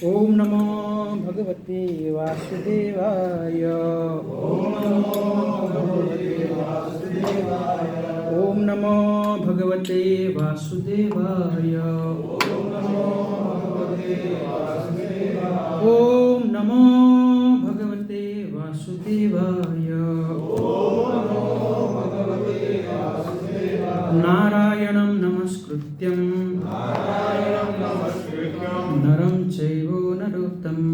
ओम नमो भगवते वासुदेवाय। ओम नमो भगवते वासुदेवाय। ओम नमो भगवते वासुदेवाय। नारायणं नमस्कृत्यं नरं चैव नरोत्तमं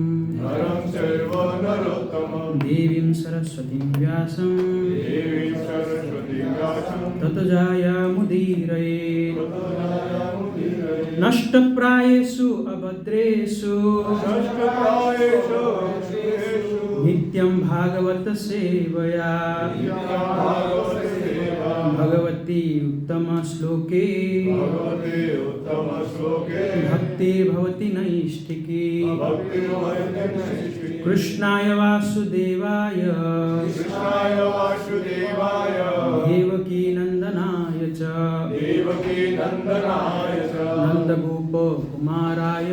देवीं सरस्वतीं व्यासं ततो जयमुदीरयेत्। नष्टप्रायेषु अभद्रेषु नित्यं भागवत सेवया भगवती उत्तम श्लोके भक्ति भवति नैष्ठिकी। कृष्णाय वासुदेवाय देवकी नंदनाय च नंदगोप कुमाराय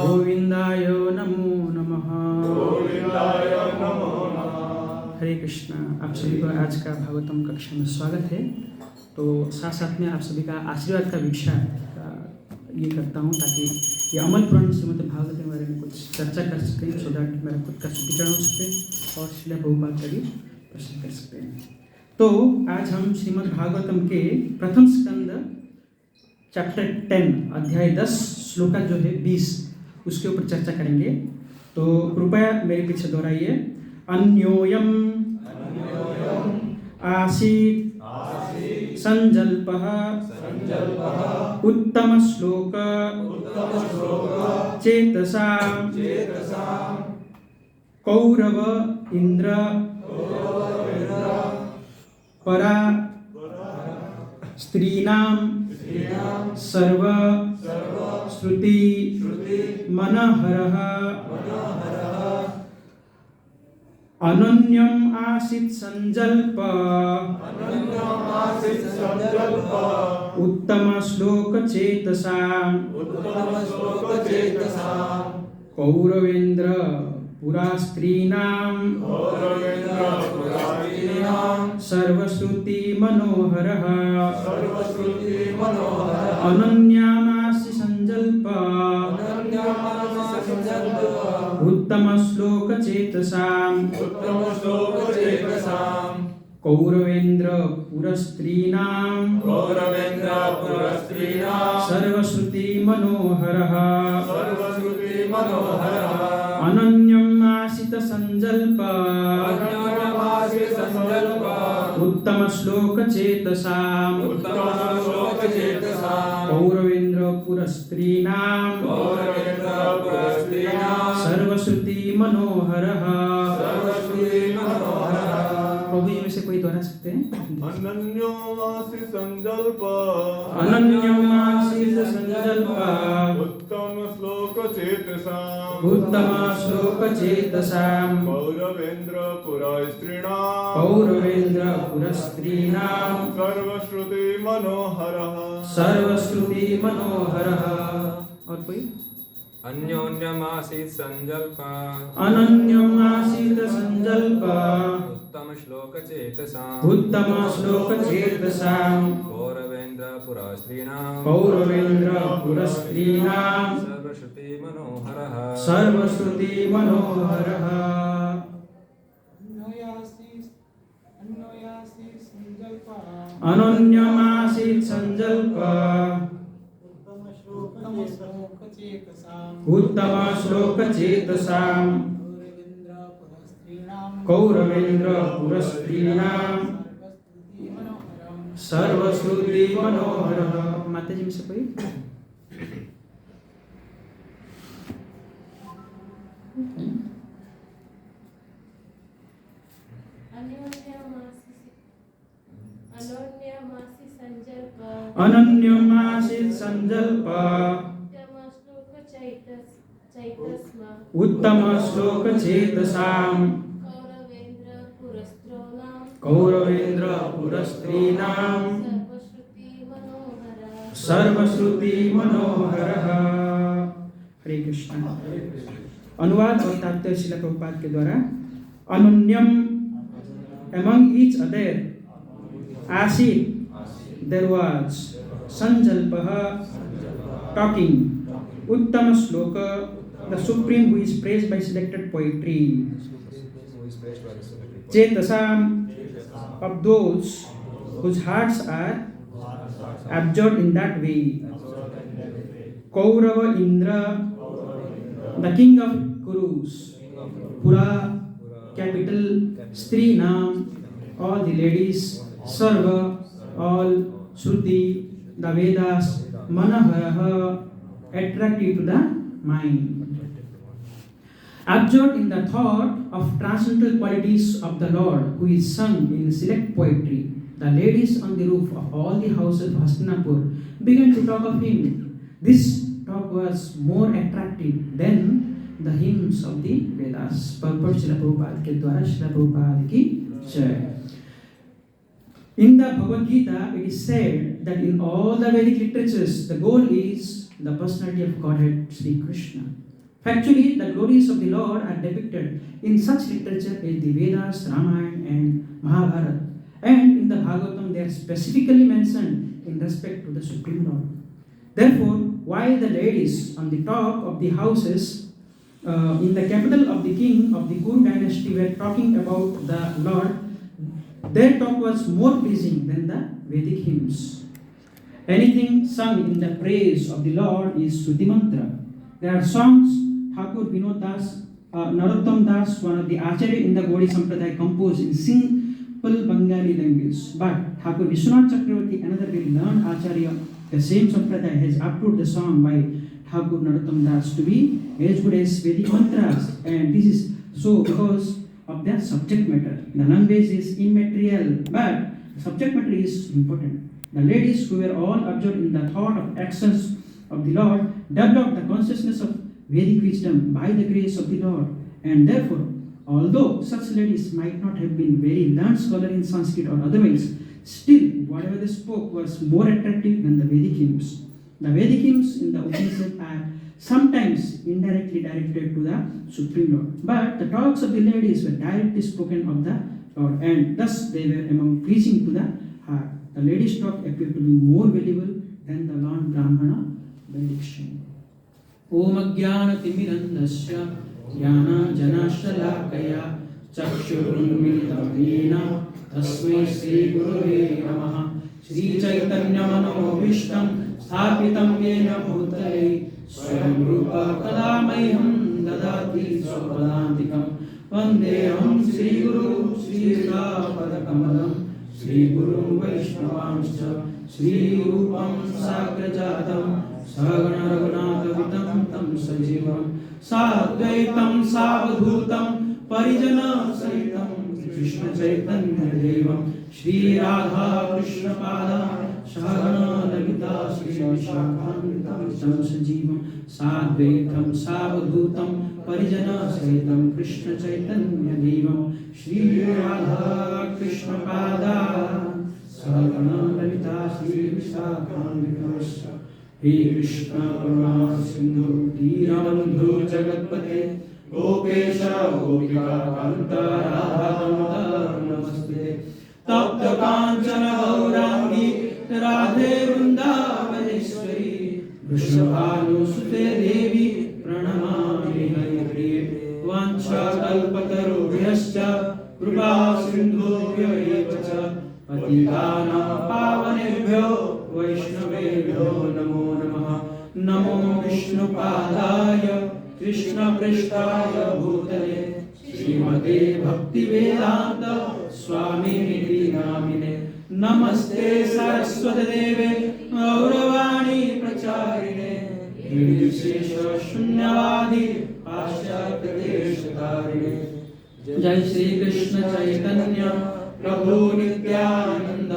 गोविंदाय नमो नमः। हरे कृष्णा। आप सभी को आज का भागवतम कक्षा में स्वागत है। तो साथ साथ में आप सभी का आशीर्वाद का भिक्षा ये करता हूँ ताकि ये अमल पुराण श्रीमद् भागवत के बारे में कुछ चर्चा कर सकें, सो दैट मेरा खुद का शुद्धिकरण हो सके और श्रील प्रभुपाद का भी प्रश्न कर सकते हैं। तो आज हम श्रीमद् भागवतम के प्रथम स्कंद चैप्टर 10 अध्याय 10 श्लोका जो है 20 उसके ऊपर चर्चा करेंगे। तो कृपया मेरे पीछे दोहराइए। अन्योयम आसीत् संजल्पः उत्तम श्लोक चेतसां कौरव इंद्र परा स्त्रीणां सर्व श्रुति मनहरः अनन्यम आसीत् संजल्प उत्तम श्लोक चेतसां कौरवेन्द्र पुरा स्त्रीणां सर्वश्रुति मनोहरः अनन्यामासि संजल्प उत्तम श्लोक चेतसां कौरवेन्द्र पुरस्त्रीणां सर्वश्रुति मनोहरः अनन्यम् आसित संजल्प उत्तम श्लोक चेतसां कौरवेन्द्र पुरस्त्रीणां सर्वश्रुति मनोहरः। सर्वश्रुति मनोहरः। प्रभु जी में से कोई दोहरा सकते हैं? अनन्योमासि संजल्प। अनन्यमासीत संजल्प। उत्तम श्लोक चेतसाम्। उत्तम श्लोक चेतसाम्। कौरवेन्द्र पुरस्त्रीणाम्। कौरवेन्द्र पुरस्त्रीणाम्। सर्वश्रुति मनोहरः। सर्वश्रुति मनोहरः। और कोई? अन्योन्यमासीत् संजल्पा। अनन्यमासीत संजल्प। उत्तम श्लोक चेतसाम्। उत्तम श्लोक चेतसाम्। कौरवेन्द्र पुरस्त्रीणाम्। कौरवेन्द्र पुरस्त्रीणाम्। सर्वश्रुति मनोहरः। सर्वश्रुति मनोहरः। अनन्यमासीत संजल्प। उत्तम श्लोक चेतसाम्। कौरवेन्द्र पुरस्त्रीणाम्। सर्वश्रुति मनोहरः। माता जी में से कोई? अनन्यमासीत संजल्प। उत्तम श्लोक चेतसाम्। कौरवेन्द्र पुरस्त्रीणाम्। सर्वश्रुति मनोहरः। हरे कृष्ण। अनुवाद और तात्पर्य श्रील प्रभुपाद के द्वारा। अनन्यम among each other आसीत there was sanjalpaha talking. Uttama shloka the supreme who is praised by selected poetry. Chetasam of those whose hearts are absorbed in that way. Kaurava Indra the king of Kurus. Pura capital. Stri Nam all the ladies. Sarva all. Shruti the Vedas. Manaharaha attractive to the mind. Absorbed in the thought of transcendental qualities of the Lord who is sung in select poetry, the ladies on the roof of all the houses of Hastinapur began to talk of him. This talk was more attractive than the hymns of the Vedas. Purport Srila Prabhupada के द्वारा Srila Prabhupada की जय. In the Bhagavad Gita, it is said that in all the Vedic literatures, the goal is the personality of Godhead, Sri Krishna. Factually, the glories of the Lord are depicted in such literature as the Vedas, Ramayana, and Mahabharata. And in the Bhagavatam, they are specifically mentioned in respect to the Supreme Lord. Therefore, while the ladies on the top of the houses in the capital of the king of the Kuru dynasty were talking about the Lord, their talk was more pleasing than the Vedic hymns. Anything sung in the praise of the Lord is Shruti Mantra. There are songs Thakur Vinod Das, Narottam Das, one of the Acharya in the Gaudiya Sampradaya, composed in simple Bengali language. But Thakur Vishwanath Chakravarti, another very learned Acharya, the same Sampradaya, has approved the song by Thakur Narottam Das to be as good as Vedic mantras. And this is so because of their subject matter. The language is immaterial, but subject matter is important. The ladies who were all absorbed in the thought of actions of the Lord developed the consciousness of Vedic wisdom by the grace of the Lord. And therefore, although such ladies might not have been very learned scholar in Sanskrit or otherwise, still whatever they spoke was more attractive than the Vedic hymns. The Vedic hymns in the Upanishad are sometimes indirectly directed to the Supreme Lord, but the talks of the ladies were directly spoken of the Lord, and thus they were among pleasing to the heart. The ladies' talk appeared to be more valuable than the learned Brahmana benediction. Om Ajnanatimirandasya Jnananjanashalakaya Chakshurunmilitam Yena Tasmai Shri Gurave Namaha. Shri Chaitanya Manobhishtam Sthapitam Yena Bhutale Swayam Rupa Kadamahyam Dadati Swapadantikam Vandeham Shri Guru Shri Radhapadakamalam Shri Guru Vaishnavamscha Shri Rupam Sagrajatam Sagana Raghunatha Vitam Tam सजीवं साद्वैतं सावधूतं परिजन सहितं कृष्ण चैतन्य देवं श्री राधा कृष्ण पादा सहगण ललिता श्री विशाखान्वितं सजीवं साद्वैतं सावधूतं परिजन सहितं कृष्ण चैतन्य देवं श्री राधा कृष्ण पादा सहगण ललिता श्री विशाखान्वितं हे कृष्ण करुणा सिंधु दीनबंधु जगत्पते गोपेश गोपिका कांत राधा नमस्ते तप्त कांचन गौरांगी राधे वृंदावनेश्वरी वृषभानुसुते देवी प्रणमामि हरिप्रिये वाञ्छाकल्पतरुभ्यश्च कृपा सिन्धुभ्य एव च पतितानां पावनेभ्यो वैष्णवेभ्यो नमो नमः नमो विष्णुपादाय कृष्णपृष्ठाय भूतले श्रीमते भक्तिवेदान्त स्वामिनिधि नामिने नमस्ते सरस्वतीदेवे गौरवाणी प्रचारिणे निर्विशेष शून्यवादी पाश्चात्यदेशतारिणे जय श्री कृष्ण चैतन्य प्रभु नित्यानंद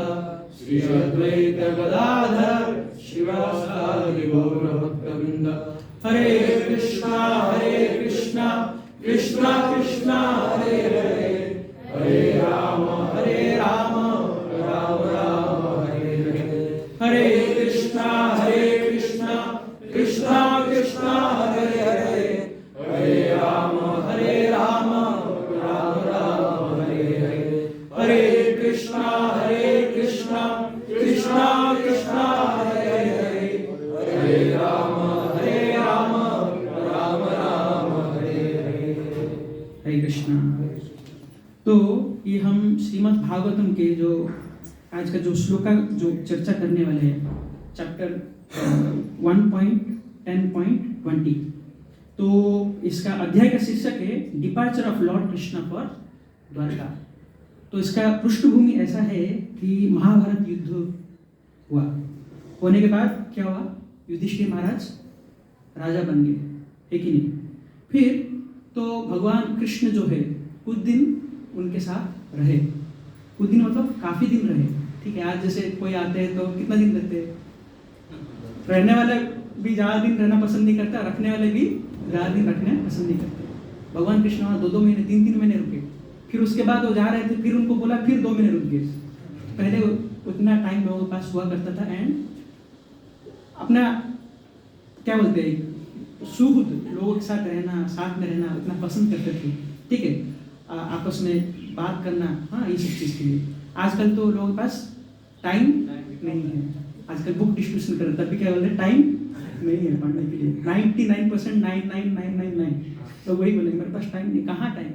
श्री अद्वैत गदाधर शिवासादि गौर भक्तवृंद हरे कृष्णा कृष्णा कृष्णा हरे हरे हरे राम राम राम हरे हरे हरे कृष्णा कृष्णा कृष्णा हरे हरे हरे राम राम राम हरे हरे हरे कृष्णा कृष्णा कृष्णा हरे हरे हरे राम राम हरे हरे हरे कृष्णा। तो ये हम श्रीमद् भागवतम के जो आज का जो श्लोका जो चर्चा करने वाले हैं चैप्टर 1.10.20, तो इसका अध्याय का शीर्षक है departure of Lord Krishna for Dwarka. तो इसका पृष्ठभूमि ऐसा है कि महाभारत युद्ध हुआ, होने के बाद क्या हुआ, युधिष्ठिर महाराज राजा बन गए, है कि नहीं। फिर तो भगवान कृष्ण जो है कुछ दिन उनके साथ रहे, कुछ दिन मतलब काफी दिन रहे, ठीक है। आज जैसे कोई आते हैं तो कितना दिन रहते हैं, रहने वाले भी ज़्यादा दिन रहना पसंद नहीं करता, रखने वाले भी ज़्यादा दिन रखना पसंद नहीं करते। भगवान कृष्ण वहाँ 2-2 महीने 3-3 महीने रुके, फिर उसके बाद वो जा रहे थे, फिर उनको बोला फिर 2 महीने रुक गए। पहले उतना टाइम लोगों के पास हुआ करता था एंड अपना क्या बोलते हैं सुहृद लोगों के साथ रहना, साथ में रहना उतना पसंद करते थे, ठीक है, आपस में बात करना, हाँ ये सब चीज़ के लिए। आजकल तो लोगों के पास टाइम नहीं है, आजकल बुक डिस्ट्रीब्यूशन करते तब भी क्या बोलते हैं टाइम नहीं है पढ़ने के लिए। 99% 99,999 तो वही बोलेंगे मेरे पास टाइम नहीं, कहाँ टाइम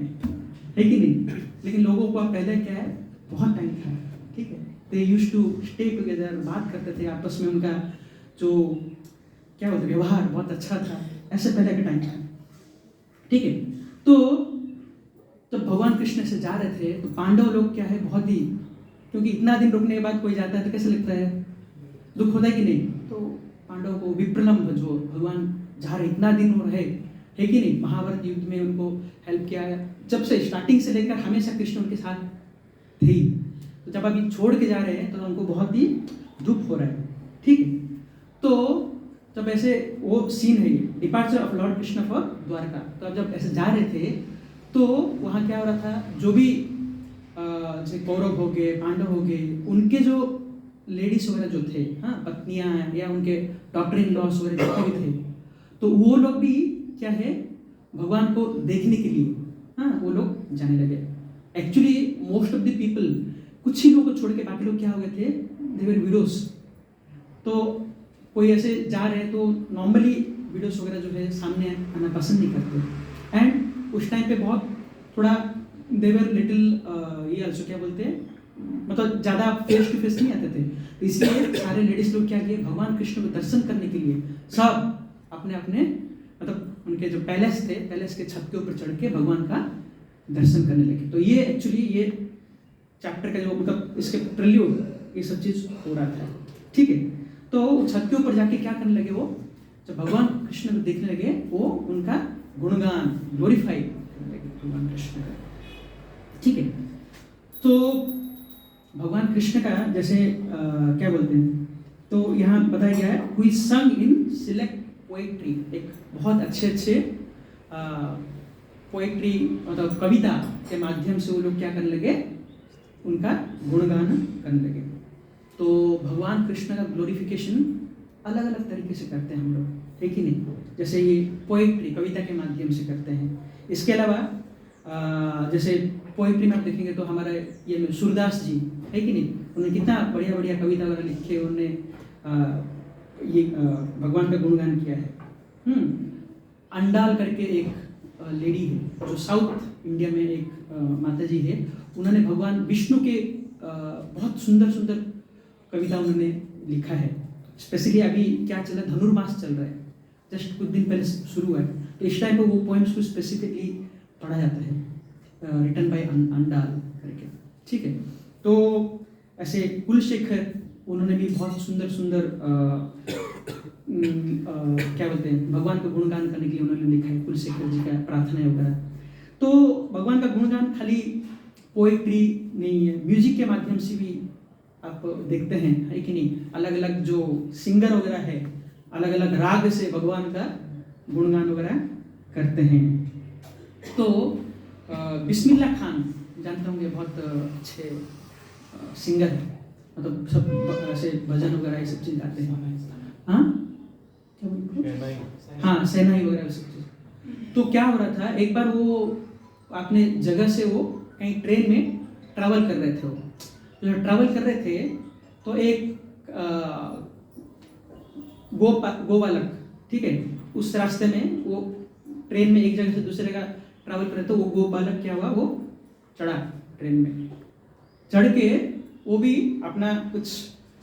है कि नहीं। लेकिन लोगों को पहले क्या है बहुत टाइम था, ठीक है, they used to stay together, बात करते थे आपस में, उनका जो क्या बोलते व्यवहार बहुत अच्छा था, ऐसे पहले का टाइम था, ठीक है। तो जब भगवान कृष्ण से जा रहे थे तो पांडव लोग क्या है बहुत ही, क्योंकि इतना दिन रुकने के बाद कोई जाता है तो कैसे लगता है, दुख होता है कि नहीं। तो पांडव को विप्रलम्भ जो भगवान जा रहे इतना दिन हो रहे, है कि नहीं, महाभारत युद्ध में उनको हेल्प किया, जब से स्टार्टिंग से लेकर हमेशा कृष्ण उनके साथ थे। तो जब अभी छोड़ के जा रहे हैं तो उनको बहुत ही दुख हो रहा है, ठीक है। तो जब ऐसे वो सीन है departure of Lord Krishna for Dwarka, तो अब जब ऐसे जा रहे थे तो वहाँ क्या हो रहा था, जो भी जैसे कौरव हो गए, पांडव हो गए, उनके जो लेडीज वगैरह जो थे, हाँ पत्नियाँ या उनके डॉक्टर इन लॉस वगैरह जितने भी थे, तो वो लोग भी क्या है भगवान को देखने के लिए, हाँ वो लोग जाने लगे। Actually most of the people, कुछ ही लोगों को छोड़ के बाकी लोग क्या हो गए थे, दे वर विडोज। तो कोई ऐसे जा रहे हैं तो नॉर्मली विडोज वगैरह जो है सामने आना पसंद नहीं करते। एंड उस टाइम पे बहुत थोड़ा दे वर लिटिल ये also क्या बोलते हैं, मतलब ज़्यादा फेस टू फेस नहीं आते थे। तो इसलिए सारे लेडीज लोग क्या किए, भगवान कृष्ण को दर्शन करने के लिए सब अपने अपने मतलब उनके जो पैलेस थे, पैलेस के छत के ऊपर चढ़ के भगवान का दर्शन करने लगे। तो ये एक्चुअली ये चैप्टर का जो मतलब इसके प्रेल्यूड ये सब चीज़ हो रहा था, ठीक है। तो छत के ऊपर जाके क्या करने लगे, वो जब भगवान कृष्ण को देखने लगे वो उनका गुणगान ग्लोरीफाई करने लगे भगवान कृष्ण का। ठीक है, तो भगवान कृष्ण का जैसे क्या बोलते हैं, तो यहाँ बताया गया है हुई संग इन सिलेक्ट पोएट्री, एक बहुत अच्छे पोएट्री मतलब कविता के माध्यम से वो लोग क्या करने लगे, उनका गुणगान करने लगे। तो भगवान कृष्ण का ग्लोरिफिकेशन अलग अलग तरीके से करते हैं हम लोग, है कि नहीं। जैसे ये पोएट्री कविता के माध्यम से करते हैं। इसके अलावा जैसे पोएट्री में आप देखेंगे तो हमारे ये सूरदास जी है कि नहीं, उन्होंने कितना बढ़िया बढ़िया कविता वगैरह लिखे, उन्होंने ये भगवान का गुणगान किया है। अंडाल करके एक लेडी है जो साउथ इंडिया में एक माता जी है, उन्होंने भगवान विष्णु के बहुत सुंदर सुंदर कविता उन्होंने लिखा है। स्पेशली अभी क्या चल रहा है, धनुर्मास चल रहा है, जस्ट कुछ दिन पहले शुरू हुआ है, तो इस टाइम पे वो पोएम्स को स्पेसिफिकली पढ़ा जाता है, रिटन बाय अंडाल करके। ठीक है, तो ऐसे कुलशेखर उन्होंने भी बहुत सुंदर सुंदर क्या बोलते हैं भगवान का गुणगान करने के लिए उन्होंने लिखा है, कुलशेखर जी का प्रार्थना वगैरह। तो भगवान का गुणगान खाली पोएट्री नहीं है, म्यूजिक के माध्यम से भी आप देखते हैं, है कि नहीं। अलग अलग जो सिंगर वगैरह है अलग अलग राग से भगवान का गुणगान वगैरह करते हैं। तो बिस्मिल्लाह खान जानते होंगे, बहुत अच्छे सिंगर है, मतलब सब ऐसे भजन वगैरह ये सब चीज़ गाते हैं। हाँ क्या बोलते, हाँ शहनाई वगैरह सब चीज़। तो क्या हो रहा था, एक बार वो अपने जगह से वो कहीं ट्रेन में ट्रैवल कर रहे थे, वो जब ट्रैवल कर रहे थे तो एक गोपालक, ठीक है, उस रास्ते में वो ट्रेन में एक जगह से दूसरे जगह ट्रैवल कर रहे थे, वो गोपालक क्या हुआ, वो चढ़ा ट्रेन में, चढ़ के वो भी अपना कुछ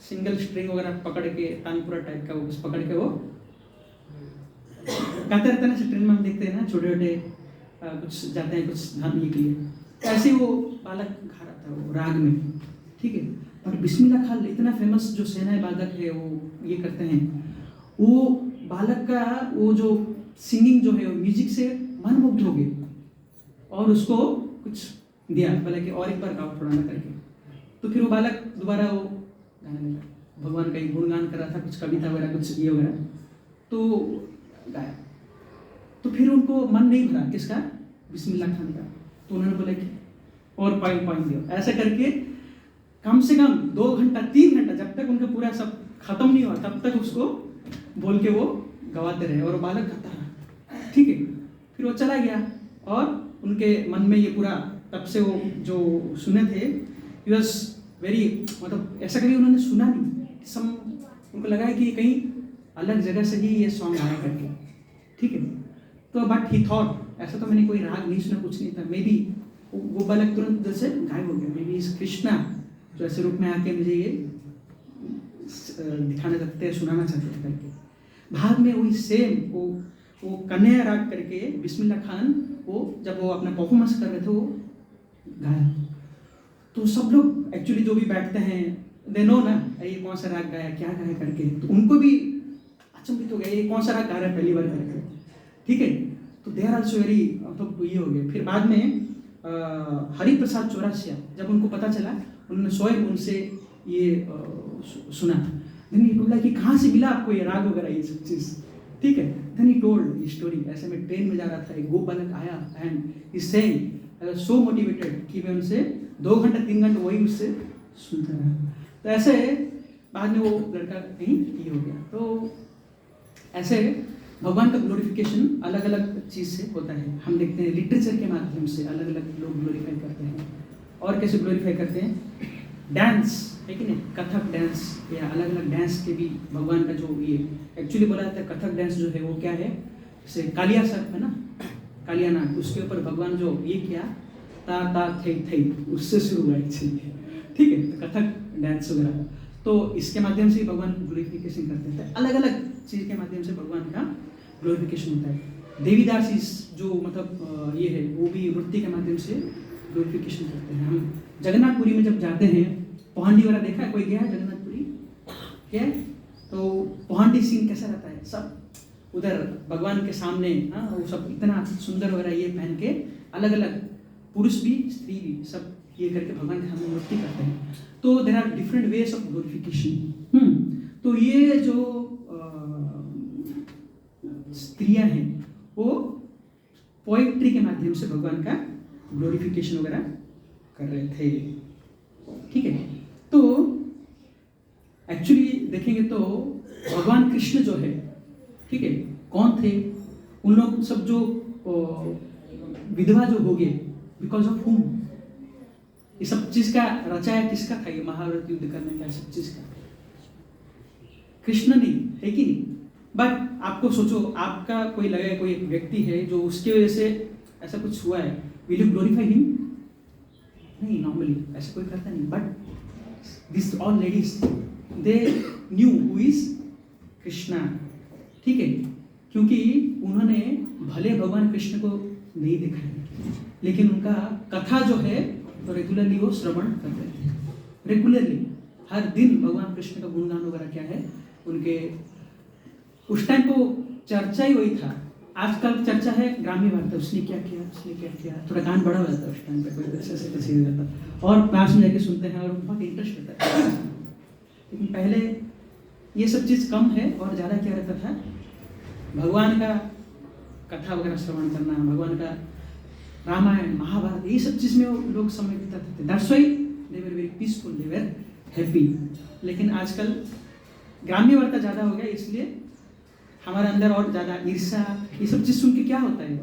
सिंगल स्ट्रिंग वगैरह पकड़ के, तानपुरा टाइप का वो कुछ पकड़ के वो गाते रहते हैं ना, ट्रेन में हम देखते हैं ना, छोटे छोटे कुछ जाते हैं कुछ ध्यान के लिए, ऐसे वो बालक गा रहा था वो राग में। ठीक है, और बिस्मिल्लाह खान इतना फेमस जो शहनाई वादक है वो ये करते हैं, वो बालक का वो जो सिंगिंग जो है वो म्यूजिक से मनमुग्ध हो गए और उसको कुछ दिया, बोला कि और एक बार गाओ थोड़ा ना करके। तो फिर वो बालक दोबारा वो गाने लगा, भगवान का ही गुणगान कर रहा था, कुछ कविता वगैरह कुछ ये वगैरह, तो गाया। तो फिर उनको मन नहीं भरा किसका, बिस्मिल्लाह खान का, तो उन्होंने बोला कि और पॉइंट दियो, ऐसा करके कम से कम 2 घंटा 3 घंटा जब तक उनका पूरा सब खत्म नहीं हुआ तब तक उसको बोल के वो गवाते रहे और बालक गाता रहा। ठीक है, फिर वो चला गया और उनके मन में ये पूरा, तब से वो जो सुने थे ही वॉज वेरी, मतलब ऐसा कभी उन्होंने सुना नहीं, सम उनको लगा कि कहीं अलग जगह से ही ये सॉन्ग आया करके। ठीक है, तो बट ही थॉट ऐसा तो मैंने कोई राग नहीं सुना, कुछ नहीं था, मे बी वो बालक तुरंत दिल से गायब हो गया, मे बी इस कृष्णा जो ऐसे रूप में आके मुझे ये दिखाना चाहते हैं, सुनाना चाहते थे करके। बाद में वही सेम वो कन्हैया राग करके बिस्मिल्लाह खान वो जब वो अपना परफॉर्मेंस कर रहे थे वो गाया, तो सब लोग एक्चुअली जो भी बैठते हैं दे नो ना ये कौन सा राग गाया, क्या गाया करके, तो उनको भी अचंभित हो गया ये कौन सा राग गा रहा है पहली बार करके। ठीक है, तो दे आर आल्सो वेरी, मतलब ये हो गया। फिर बाद में हरिप्रसाद चौरसिया जब उनको पता चला, उन्होंने स्वयं उनसे ये सुना, देन ही टोल्ड कि कहाँ से मिला आपको ये राग वगैरह ये सब चीज़। ठीक है, देन ही टोल्ड ये स्टोरी, ऐसे मैं ट्रेन में जा रहा था, एक गोपालक आया and he saying I was so motivated कि मैं उनसे 2 घंटा 3 घंटा वही उससे सुनता रहा। तो ऐसे बाद में वो लड़का कहीं ये हो गया। तो ऐसे भगवान का ग्लोरिफिकेशन अलग अलग चीज़ से होता है। हम देखते हैं लिटरेचर के माध्यम से अलग अलग लोग ग्लोरीफाई करते हैं। और कैसे ग्लोरीफाई करते हैं, डांस है कि नहीं, कथक डांस या अलग अलग डांस के भी भगवान का जो ये एक्चुअली बोला जाता है, कथक डांस जो है वो क्या है, जैसे कालिया सर्प है ना, कालिया नाग, उसके ऊपर भगवान जो ये किया ता ता थे थे उससे शुरू हुआ एक्चुअली। ठीक है, तो कथक डांस वगैरह, तो इसके माध्यम से भगवान ग्लोरिफिकेशन करते हैं। अलग अलग चीज़ के माध्यम से भगवान का ग्लोरिफिकेशन होता है। देवीदास इस जो मतलब ये है वो भी नृत्य के माध्यम से ग्लोरिफिकेशन करते हैं। हम जगन्नाथपुरी में जब जाते हैं, पहांडी वाला देखा है, कोई गया है जगन्नाथपुरी क्या है, तो पहांडी सीन कैसा रहता है, सब उधर भगवान के सामने, हाँ, वो सब इतना सुंदर हो रहा है, ये पहन के अलग अलग, पुरुष भी स्त्री भी सब ये करके भगवान के सामने नृत्य करते हैं। तो there are different ways of glorification. तो ये जो स्त्रियां हैं वो पोएट्री के माध्यम से भगवान का ग्लोरिफिकेशन वगैरह कर रहे थे। ठीक है, तो एक्चुअली देखेंगे तो भगवान कृष्ण जो है, ठीक है, कौन थे? उन लोग सब जो विधवा जो हो गए, बिकॉज ऑफ हुम? ये सब चीज का रचाया किसका था? ये महाभारत युद्ध करने का सब चीज का कृष्ण नहीं है कि नहीं? बट आपको सोचो, आपका कोई लगे, कोई एक व्यक्ति है जो उसकी वजह से ऐसा कुछ हुआ है, विल यू ग्लोरीफाई हिम? नहीं, नॉर्मली ऐसा कोई करता नहीं। But this all ladies they knew who is Krishna. ठीक है, क्योंकि उन्होंने भले भगवान कृष्ण को नहीं देखा है, लेकिन उनका कथा जो है तो रेगुलरली वो श्रवण कर रहे थे। रेगुलरली हर दिन भगवान कृष्ण का गुणगान वगैरह क्या है उनके, उस टाइम को चर्चा ही वही था। आजकल चर्चा है ग्राम्य वार्ता, उसने क्या किया, उसने क्या किया, थोड़ा गान बड़ा हो जाता है उस टाइम पे, कोई ऐसे कैसे हो जाता और पास में जाके सुनते हैं और बहुत इंटरेस्ट होता है। लेकिन पहले ये सब चीज़ कम है और ज़्यादा क्या रहता था, भगवान का कथा वगैरह श्रवण करना, भगवान का रामायण महाभारत ये सब चीज़ में वो लोग समय बिताते थे। That's why they were very peaceful, they were happy. लेकिन आजकल ग्राम्य वार्ता ज़्यादा हो गया, इसलिए हमारे अंदर और ज़्यादा ईर्ष्या, ये सब चीज़ सुन के क्या होता है,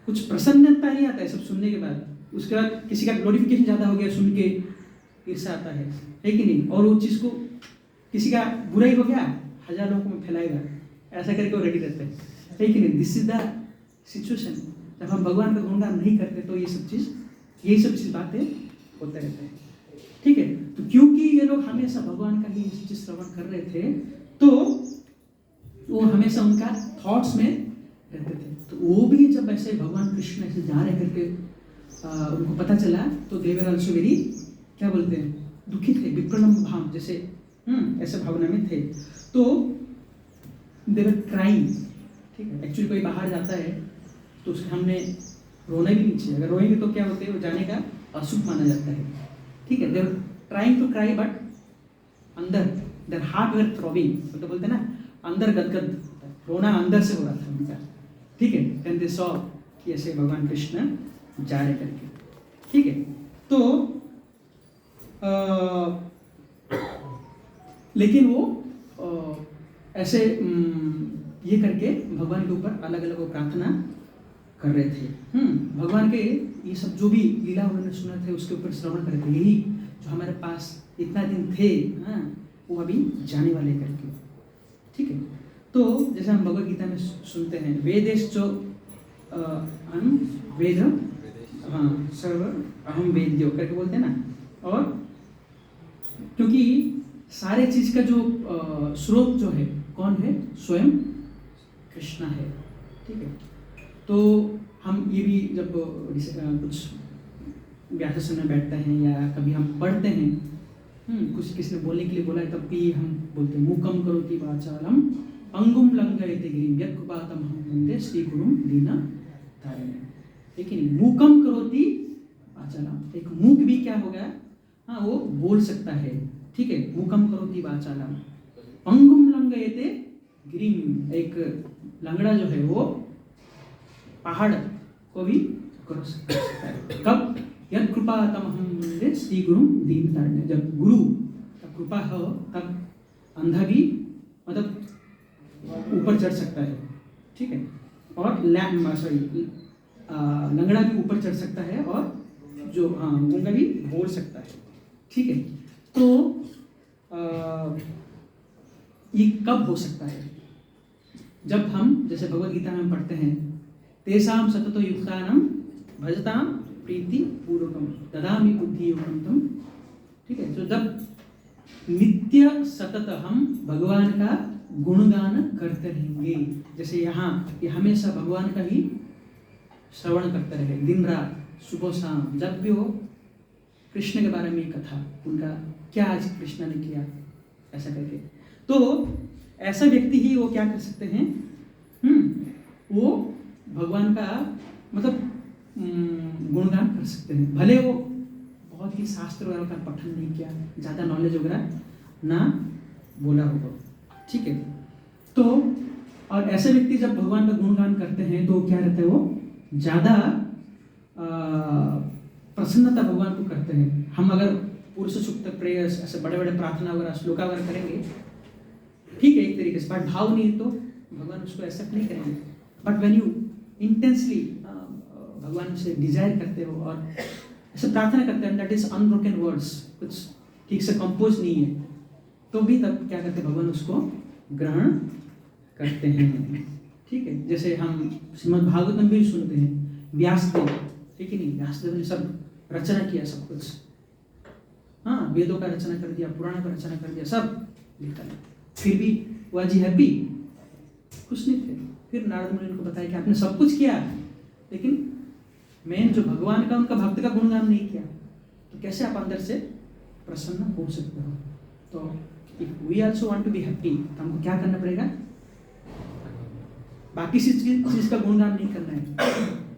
कुछ प्रसन्नता नहीं आता है सब सुनने के बाद। उसके बाद किसी का ग्लोरिफिकेशन ज़्यादा हो गया, सुन के ईर्ष्या आता है कि नहीं? और वो चीज़ को किसी का बुराई हो गया, 1000 लोगों में फैलाएगा, ऐसा करके वो रेडी रहते हैं, है कि नहीं? This is the situation. जब हम भगवान का गुणगान नहीं करते तो ये सब चीज़ बातें होते रहते हैं। ठीक है, तो क्योंकि ये लोग हमेशा भगवान का ही चीज़ श्रवण कर रहे थे, तो वो हमेशा उनका थॉट्स में रहते थे। तो वो भी जब ऐसे भगवान कृष्ण ऐसे जा रहे करके उनको पता चला, तो दे वर आल्सो वेरी, क्या बोलते हैं, दुखी थे, विप्रलम्ब भाव जैसे ऐसे भावना में थे। तो दे वर क्राइंग। ठीक है, एक्चुअली कोई बाहर जाता है तो उसके हमने रोना भी नहीं चाहिए। अगर रोएंगे तो क्या होते हैं, वो जाने का अशुभ माना जाता है। ठीक है, they were trying to cry, but अंदर देयर हार्ट वर थ्रॉबिंग, तो बोलते हैं ना, अंदर गदगद, रोना अंदर से हो रहा था उनका। ठीक है, देन दे सॉ कि ऐसे भगवान कृष्ण जा रहे करके। ठीक है, तो लेकिन वो ऐसे ये करके भगवान के ऊपर अलग अलग वो प्रार्थना कर रहे थे। भगवान के ये सब जो भी लीला उन्होंने सुना थे उसके ऊपर श्रवण कर रहे थे। यही जो हमारे पास इतना दिन थे, वो अभी जाने वाले करके। ठीक है, तो जैसे हम भगवद गीता में सुनते हैं, वेदेश जो हम वेद, हाँ, सर्व अहम वेद्यो करके बोलते हैं ना। और क्योंकि सारे चीज का जो स्रोत जो है कौन है, स्वयं कृष्ण है। ठीक है, तो हम ये भी जब कुछ व्याख्यान में बैठते हैं या कभी हम पढ़ते हैं, कुछ किसी ने बोलने के लिए बोला है, तब भी हम बोलते हैं मूकम करोति वाचालम अंगुम लंघयते गिरिम यत्कृपातम हम वंदे श्री गुरुम दीनतारिणे। लेकिन मूकम करोति वाचालम, एक मूक भी क्या हो गया, हाँ, वो बोल सकता है। ठीक है, मूकम करोति वाचालम, अंगुम लंघयते गिरिम, एक लंगड़ा जो है वो पहाड़ को भी कर सकता है। कब? यद कृपा तम हम वंदे श्री गुरु दीनतारिणे, जब गुरु का कृपा हो तब अंधा भी मतलब ऊपर चढ़ सकता है। ठीक है, और लंगड़ा भी ऊपर चढ़ सकता है, और जो गूंगा भी बोल सकता है। ठीक है, तो ये कब हो सकता है? जब हम जैसे भगवद गीता में पढ़ते हैं, तेषां सततो युक्तानां भजतां प्रीति पूर्वकम ददामि बुद्धि योगम तम। ठीक है, तो जब नित्य सतत हम भगवान का गुणगान करते रहेंगे, जैसे यहाँ ये हमेशा भगवान का ही श्रवण करते रहे, दिन रात सुबह शाम, जब भी हो कृष्ण के बारे में कथा, उनका क्या आज कृष्ण ने किया, ऐसा करके, तो ऐसा व्यक्ति ही वो क्या कर सकते हैं, वो भगवान का मतलब गुणगान कर सकते हैं, भले वो बहुत ही शास्त्र वगैरह का पठन नहीं किया, ज़्यादा नॉलेज वगैरह ना बोला होगा, ठीक है। तो और ऐसे व्यक्ति जब भगवान का गुणगान करते हैं तो क्या रहता है, वो ज़्यादा प्रसन्नता भगवान को करते हैं। हम अगर पुरुष सूक्त प्रेयर्स ऐसे बड़े बड़े प्रार्थना वगैरह श्लोका वगैरह करेंगे, ठीक है एक तरीके से, बट भाव नहीं तो भगवान उसको एक्सेप्ट नहीं करेंगे। बट व्हेन यू इंटेंसली भगवान से डिजायर करते हो और ऐसे प्रार्थना करते हैं, दैट इज अनब्रोकन वर्ड्स, कुछ ठीक से कंपोज नहीं है, तो भी तब क्या करते हैं, भगवान उसको ग्रहण करते हैं, ठीक है। जैसे हम श्रीमद् भागवतम भी सुनते हैं, व्यासदेव, ठीक है नहीं, व्यासदेव ने सब रचना किया, सब कुछ, हाँ वेदों का रचना कर दिया, पुराणों का रचना कर दिया, सब लिखा, फिर भी वह जी हैप्पी खुश नहीं थे। फिर नारद मुनि उनको बताया कि आपने सब कुछ किया, लेकिन मेन जो भगवान का, उनका भक्त का गुणगान नहीं किया, तो कैसे आप अंदर से प्रसन्न हो सकते हो। तो if we also want to be happy, तो हमको क्या करना पड़ेगा, बाकी चीज का गुणगान नहीं करना है,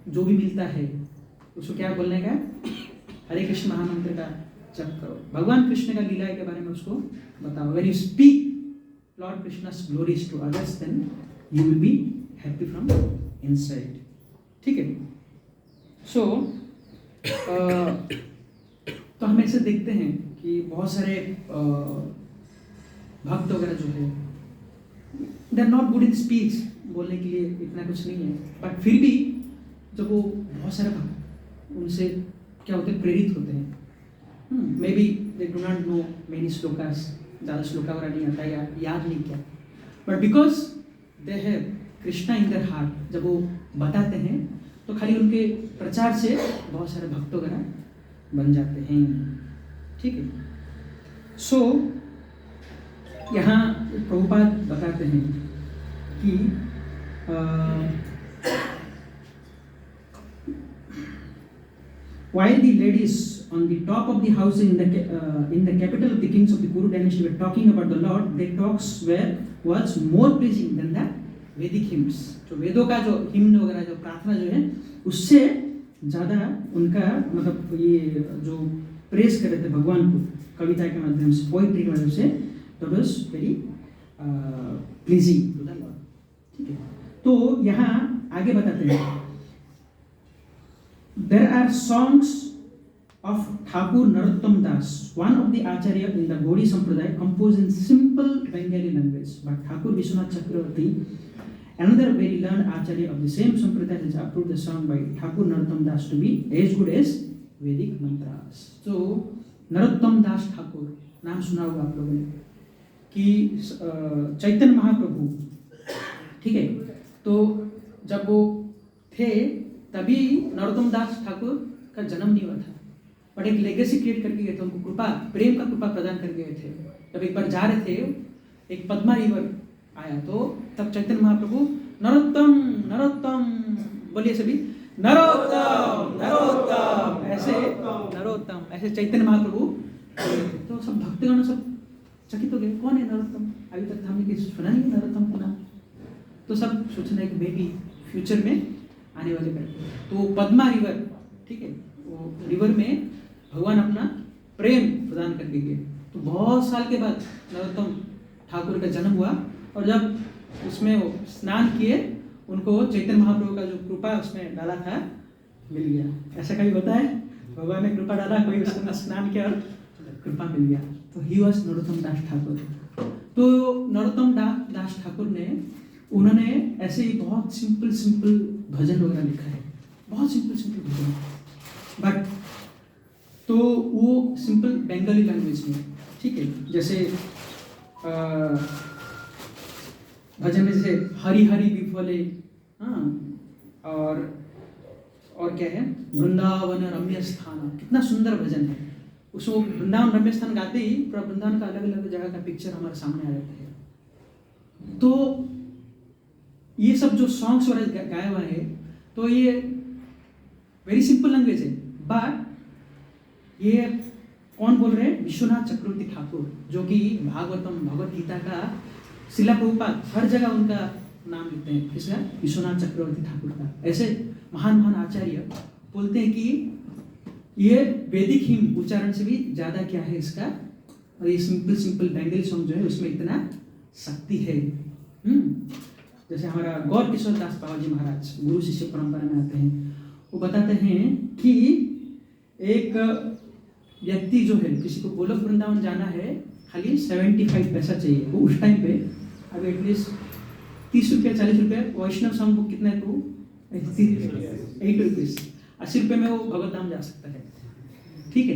जो भी मिलता है उसको क्या बोलने का, हरे कृष्ण महामंत्र का जप करो, भगवान कृष्ण का लीला के बारे में उसको बताओ। When you speak Lord Krishna's glories to others, then you will be happy from inside, ठीक है। सो तो हम ऐसे देखते हैं कि बहुत सारे भक्त वगैरह जो है, they are not good in speech, बोलने के लिए इतना कुछ नहीं है, बट फिर भी जब वो बहुत सारे भक्त उनसे क्या होते हैं, प्रेरित होते हैं, may be they do not know many shlokas, ज़्यादा श्लोका वगैरह नहीं आता या याद नहीं किया, but because they have Krishna in their heart, जब वो बताते हैं तो खाली उनके प्रचार से बहुत सारे भक्त वगैरह बन जाते हैं, ठीक है। सो यहाँ प्रभुपाद बताते हैं कि while the ladies on the top of the house in the capital of the kings of the Kuru dynasty were talking about the Lord, their talks was more pleasing than the Vedic hymns. जो वेदों का जो हिम्न वगैरह जो प्रार्थना जो है, उससे ज़्यादा उनका मतलब ये जो प्रेस कर रहे थे भगवान को कविता के माध्यम से, पोइट्री के माध्यम से, that was very pleasing to the Lord, ठीक है। तो यहाँ आगे बताते हैं, there are songs of Thakur Narottam Das, one of the Acharya in the Gaudiya Sampradaya, composed in simple Bengali language. But Thakur Vishwanath Chakravarti, another very learned Acharya of the same Sampradaya, has approved the song by Thakur Narottam Das to be as good as Vedic mantras. So Narottam Das Thakur, नाम सुना होगा आप लोगों ने, कि चैतन्य महाप्रभु, ठीक है, तो जब वो थे तभी नरोत्तम दास ठाकुर का जन्म नहीं हुआ था, बट एक लेगेसी क्रिएट करके गए थे, उनको कृपा, प्रेम का कृपा प्रदान कर गए थे। जब एक बार जा रहे थे, एक पद्मा रिवर आया, तो तब चैतन्य महाप्रभु नरोत्तम नरोत्तम बोलिए सभी, नरोत्तम नरोत्तम, ऐसे नरोत्तम, ऐसे चैतन्य महाप्रभु, तो सब भक्तगण सब चकित हो गए, कौन है नरोत्तम, अभी तक हमने किसी सुना नहीं नरोत्तम का नाम, तो सब सोचना है कि बेबी फ्यूचर में आने वाले करके, तो पद्मा रिवर, ठीक है, वो रिवर में भगवान अपना प्रेम प्रदान करके गए। तो बहुत साल के बाद नरोत्तम ठाकुर का जन्म हुआ, और जब उसमें वो स्नान किए, उनको चैतन्य महाप्रभु का जो कृपा उसमें डाला था मिल गया। ऐसा कभी होता है, भगवान ने कृपा डाला, कोई उसमें स्नान किया और कृपा मिल गया, तो ही वॉज नरोत्तम दास ठाकुर। तो नरोत्तम दास ठाकुर ने, उन्होंने ऐसे ही बहुत सिंपल भजन वगैरह लिखा है, बहुत सिंपल भजन, बट तो वो सिंपल बंगाली लैंग्वेज में, ठीक है। जैसे भजन में जैसे हरि हरि विफले, हाँ, और क्या है, वृंदावन रम्य स्थान, कितना सुंदर भजन है। उसको वृंदावन रम्य स्थान गाते ही पूरा वृंदावन का अलग अलग जगह का पिक्चर हमारे सामने आ जाता है। तो ये सब जो सॉन्ग्स वगैरह गाया हुआ है, तो ये वेरी सिंपल लैंग्वेज है, बट ये कौन बोल रहे हैं, विश्वनाथ चक्रवर्ती ठाकुर, जो कि भागवतम भगवत गीता का शिला प्रभुपाद हर जगह उनका नाम लेते हैं, किसका? विश्वनाथ चक्रवर्ती ठाकुर का। ऐसे महान महान आचार्य बोलते हैं कि ये वैदिक हिम उच्चारण से भी ज़्यादा क्या है इसका, और ये सिंपल सिंपल बंगाली सॉन्ग जो है उसमें इतना शक्ति है। जैसे हमारा गौर किशोर दास बाबा जी महाराज गुरु शिष्य परंपरा में आते हैं, वो बताते हैं कि एक व्यक्ति जो है, किसी को गोलोक वृंदावन जाना है, खाली 75 पैसा चाहिए। वो उस टाइम पे अभी एटलीस्ट 30 रुपये 40 रुपये, वैष्णव सॉन्ग बुक कितना है तो 8 रुपीज़, 80 रुपये में वो भगवत धाम जा सकता है। ठीक है,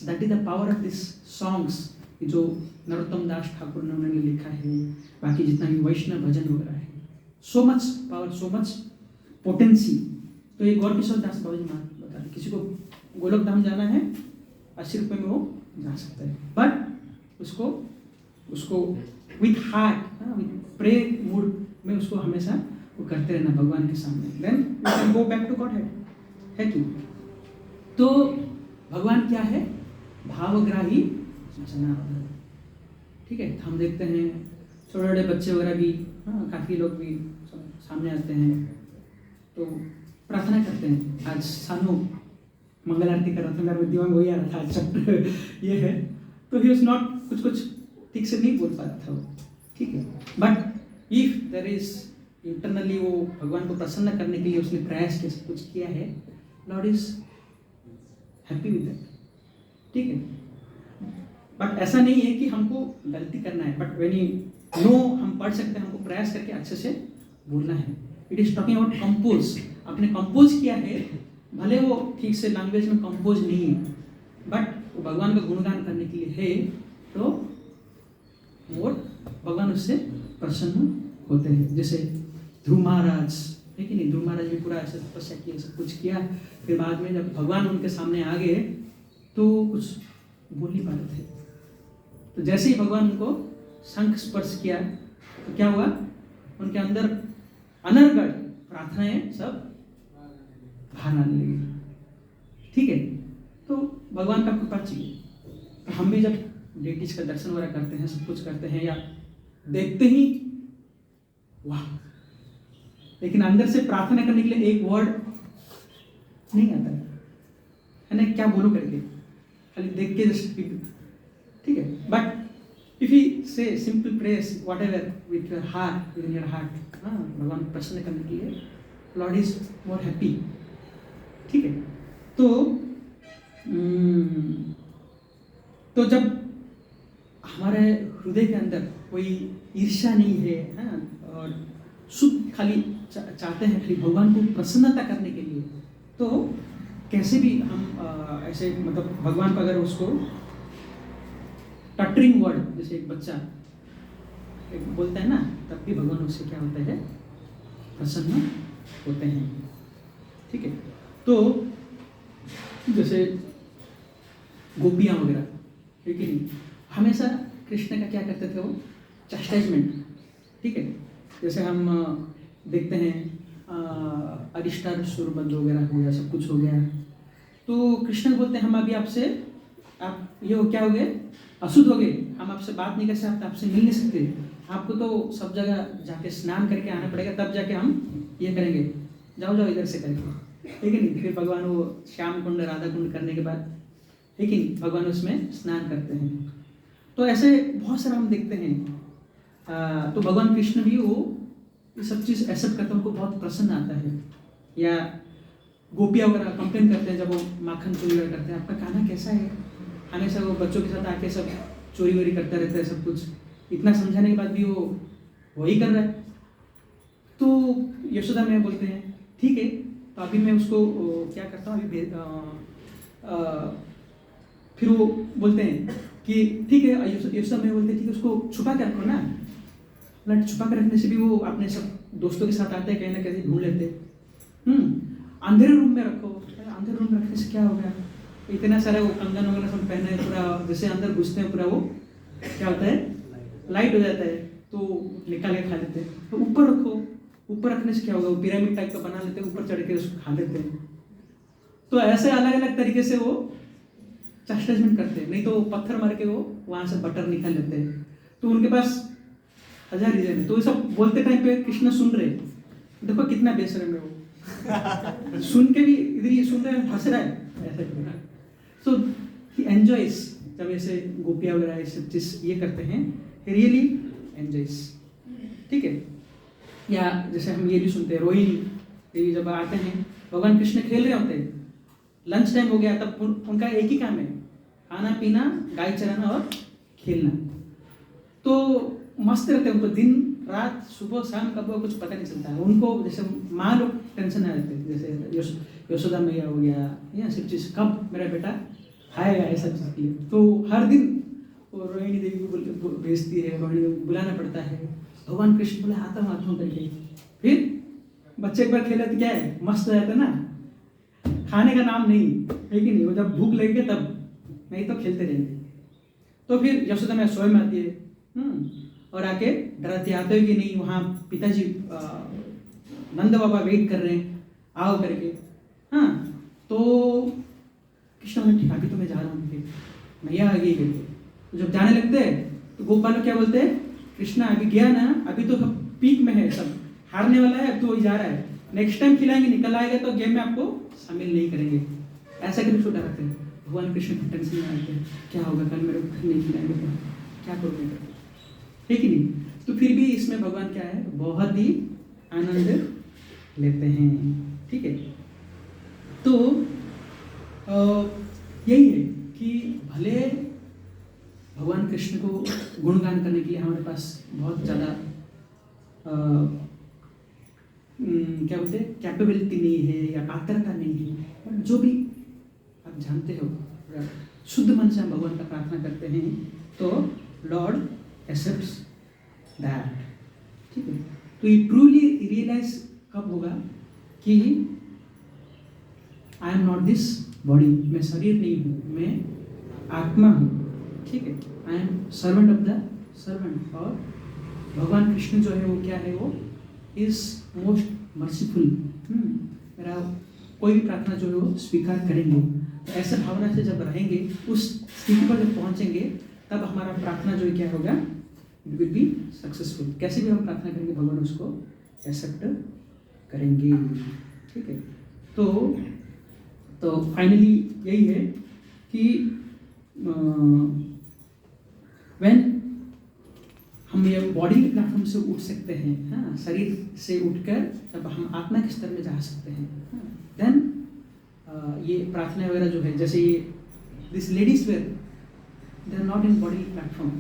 that is the power of this songs, जो नरोत्तम दास ठाकुर ने उन्होंने लिखा है, बाकी जितना भी वैष्णव भजन वगैरह है, so much power, so much potency. तो ये गौर किशोर दास बाबा जी महाराज बता रहे, किसी को गोलोक धाम जाना है 80 रुपये में वो जा सकता है, बट उसको with heart, with pray mood में उसको हमेशा वो करते रहना भगवान के सामने, then you can go back to God है कि। तो भगवान क्या है? भावग्राही जनार्दन। ठीक है, हम देखते हैं छोटे छोटे बच्चे वगैरह भी, काफ़ी लोग भी सामने आते हैं तो प्रार्थना करते हैं। आज सानू मंगल आरती कर रहा था, मेरे दिमाग में वही आ रहा था आज ये है, तो ही वॉज नॉट, कुछ ठीक से नहीं बोल पा रहा था वो। ठीक है, but if there is internally वो भगवान को प्रसन्न करने के लिए उसने प्रयास किया, सब कुछ किया है, Lord is happy with that. ठीक है, बट ऐसा नहीं है कि हमको गलती करना है, बट व्हेन यू नो, हम पढ़ सकते हैं, हमको प्रयास करके अच्छे से बोलना है। It is talking about compose, आपने कंपोज किया है, भले वो ठीक से लैंग्वेज में कंपोज नहीं है, बट वो भगवान का गुणगान करने के लिए है, तो मोर भगवान उससे प्रसन्न होते हैं। जैसे ध्रुव महाराज, है कि नहीं? ध्रुव महाराज भी पूरा ऐसे तपस्या किया, सब कुछ किया, फिर बाद में जब भगवान उनके सामने आ गए तो कुछ बोल नहीं पा रहे थे, तो जैसे ही भगवान उनको शंख स्पर्श किया तो क्या हुआ? उनके अंदर अनर्गल प्रार्थनाएं सब बाहर आने लगी। ठीक है, तो भगवान का कृपा चाहिए। तो हम भी जब डेटीज का दर्शन वगैरह करते हैं, सब कुछ करते हैं, या देखते ही वाह, लेकिन अंदर से प्रार्थना करने के लिए एक वर्ड नहीं आता है ना, क्या बोलो करके, खाली देख के जस्ट। ठीक है, बट इफ यू से simple prayers whatever with your heart, with in your heart, भगवान को प्रसन्न करने के लिए, लॉर्ड इज मोर हैप्पी। ठीक है, तो जब हमारे हृदय के अंदर कोई ईर्ष्या नहीं है, और सुख खाली चाहते हैं खाली भगवान को प्रसन्नता करने के लिए, तो कैसे भी हम ऐसे मतलब भगवान को अगर उसको टटरिंग वर्ड, जैसे एक बच्चा एक बोलता है ना, तब भी भगवान उससे क्या होता है? प्रसन्न होते हैं। ठीक है, तो जैसे गोपियाँ वगैरह, है कि नहीं, हमेशा कृष्ण का क्या करते थे वो? चैस्टाइजमेंट। ठीक है, जैसे हम देखते हैं अरिष्टार सुरबद्ध वगैरह हो गया, सब कुछ हो गया, तो कृष्ण बोलते हैं हम अभी आपसे, आप ये हो क्या हो गए? अशुद्ध हो गए, हम आपसे बात नहीं कर सकते, आपसे मिल नहीं सकते, आपको तो सब जगह जाके स्नान करके आना पड़ेगा, तब जाके हम ये करेंगे, जाओ जाओ इधर से करके। ठीक है नहीं, फिर भगवान वो श्याम कुंड राधा कुंड करने के बाद, है कि नहीं, भगवान उसमें स्नान करते हैं। तो ऐसे बहुत सारा हम देखते हैं। तो भगवान कृष्ण भी वो ये सब चीज़ एक्सेप्ट करते हैं, उनको बहुत प्रसन्न आता है। या गोपियाँ वगैरह कंप्लेन करते हैं जब वो माखन चोरी वगैरह करते हैं, आपका खाना कैसा है, हमेशा वो बच्चों के साथ आके सब चोरी वोरी करता रहता है, सब कुछ इतना समझाने के बाद भी वो वही कर रहा है। तो यशोदा मैया बोलते हैं ठीक है, तो अभी मैं उसको क्या करता हूँ, अभी फिर वो बोलते हैं कि ठीक है, यशोदा मैया बोलते हैं ठीक है, उसको छुपा के रखो ना। ब्लड छुपा कर रखने से भी वो अपने सब दोस्तों के साथ आते हैं, कहीं ना कहीं ढूंढ लेते हैं। अंधेरे रूम में रखो, अंधेरे रूम में रखने से क्या हो गया, इतना सारा वो कंगन वगैरह सब पहने, पूरा जैसे अंदर घुसते हैं पूरा वो क्या होता है, लाइट हो जाता है, तो निकाल के खा लेते हैं। तो ऊपर रखो, ऊपर रखने से क्या होगा, वो पिरामिड टाइप का बना लेते हैं, ऊपर चढ़ के उसको खा लेते हैं। तो ऐसे अलग अलग तरीके से वो चैस्टाइजमेंट करते हैं, नहीं तो पत्थर मार के वो वहाँ से बटर निकाल लेते हैं। तो उनके पास 1000 रीजन है। तो ये सब बोलते टाइम पे कृष्ण सुन रहे, देखो कितना बेशरम है वो। सुन के भी इधर ही सुन रहे हैं, हंस रहा है ऐसे। सो ही एंजॉयस, जब ऐसे गोपियाँ वगैरह ये सब चीज ये करते हैं, रियली एंजॉयस, ठीक है। या जैसे हम ये भी सुनते हैं, रोहिणी देवी जब आते हैं, भगवान कृष्ण खेल रहे होते हैं, लंच टाइम हो गया, तब उनका एक ही काम है, खाना पीना, गाय चराना और खेलना। तो मस्त रहते हैं, उनको दिन रात सुबह शाम कब वो कुछ पता नहीं चलता है उनको। जैसे माँ लोग टेंशन आ रहते हैं, जैसे यशोदा मैया हो गया, या सब चीज़ कब मेरा बेटा खाएगा, ऐसा चीज़ की। तो हर दिन वो रोहिणी देवी को भेजती है, रोहिणी देवी को बुलाना पड़ता है। भगवान कृष्ण बोले आता हूँ करके, फिर बच्चे एक बार खेले तो क्या है, मस्त हो जाता ना, खाने का नाम नहीं है कि नहीं, वो जब भूख लगेगी तब, नहीं तो खेलते रहेंगे। तो फिर यशोदा मैया स्वयं आती है और आके डराती, आते हुए कि नहीं वहाँ पिताजी नंद बाबा वेट कर रहे हैं, आओ करके। हाँ, तो कृष्ण बोले ठीक, अभी तो मैं जा रहा हूँ, फिर मैया आ गई करके। तो जब जाने लगते हैं तो गोपाल क्या बोलते हैं, कृष्णा अभी गया ना, अभी तो पीक में है, सब हारने वाला है, अब तो वही जा रहा है, नेक्स्ट टाइम खिलाएंगे, निकल आएगा तो गेम में आपको शामिल नहीं करेंगे, ऐसा करके छोटा रखते हैं। भगवान कृष्ण को टेंशन में आते हैं, क्या होगा कल मेरे को नहीं खिलाएंगे तो क्या करोगे, है कि नहीं। तो फिर भी इसमें भगवान क्या है, बहुत ही आनंद लेते हैं, ठीक है। तो यही है कि भले भगवान कृष्ण को गुणगान करने के लिए हमारे पास बहुत ज़्यादा क्या बोलते हैं, कैपेबिलिटी नहीं है या पात्रता नहीं है, पर जो भी आप जानते हो, शुद्ध मन से हम भगवान का प्रार्थना करते हैं तो लॉर्ड एक्सेप्ट्स दैट, ठीक है। तो ये ट्रूली रियलाइज कब होगा कि I am not this body, मैं शरीर नहीं हूँ, मैं आत्मा हूँ, ठीक है। I am servant of the servant. और भगवान कृष्ण जो है वो क्या है, वो इज मोस्ट मर्सीफुल, मेरा कोई भी प्रार्थना जो है वो स्वीकार करेंगे। तो ऐसे भावना से जब रहेंगे, उस स्थिति पर जब पहुँचेंगे, तब हमारा प्रार्थना जो है क्या होगा, इट विल बी सक्सेसफुल। कैसे भी हम प्रार्थना करेंगे, भगवान उसको एक्सेप्ट करेंगे, ठीक है। तो फाइनली यही है कि व्हेन हम ये बॉडी के प्लेटफॉर्म से उठ सकते हैं, हाँ, शरीर से उठकर तब हम आत्मा के स्तर में जा सकते हैं, देन ये प्रार्थना वगैरह जो है, जैसे ये this ladies where, they are not in body platform,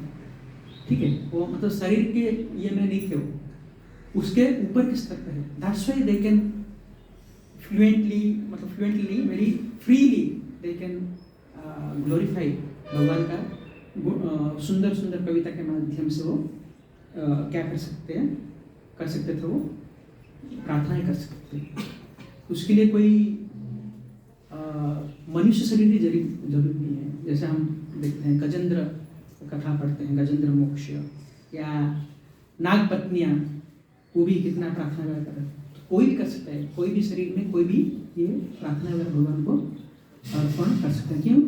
ठीक है। वो मतलब शरीर के ये में नहीं थे, वो उसके ऊपर के स्तर पे है। That's why they can fluently, मतलब फ्लुएंटली नहीं, very freely they can glorify भगवान का सुंदर सुंदर कविता के माध्यम से वो क्या कर सकते थे, वो प्रार्थनाएं कर सकते हैं। उसके लिए कोई मनुष्य शरीर की जरूरत नहीं है। जैसे हम देखते हैं गजेंद्र कथा पढ़ते हैं, गजेंद्र मोक्ष, या नाग पत्नियाँ, वो भी कितना प्रार्थना वगैरह करते हैं। तो कोई भी कर सकता है, कोई भी शरीर में कोई भी ये प्रार्थना वगैरह भगवान को अर्पण कर सकते हैं। क्यों,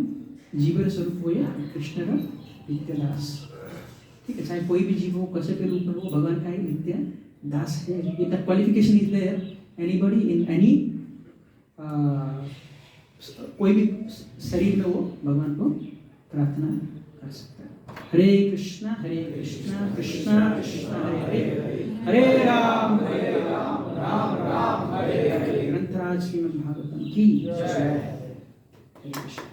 जीवर स्वरूप हो या कृष्ण का नित्य दास, ठीक है। चाहे कोई भी जीव हो, कैसे के रूप में हो, भगवान का ही नित्य दास है। ये the qualification is there, anybody in any, कोई भी शरीर में वो भगवान को प्रार्थना कर सकता है। हरे कृष्णा कृष्णा कृष्णा हरे हरे, हरे राम राम राम हरे हरे। ग्रंथराज श्रीमद् भागवतम की जय। हरे कृष्ण।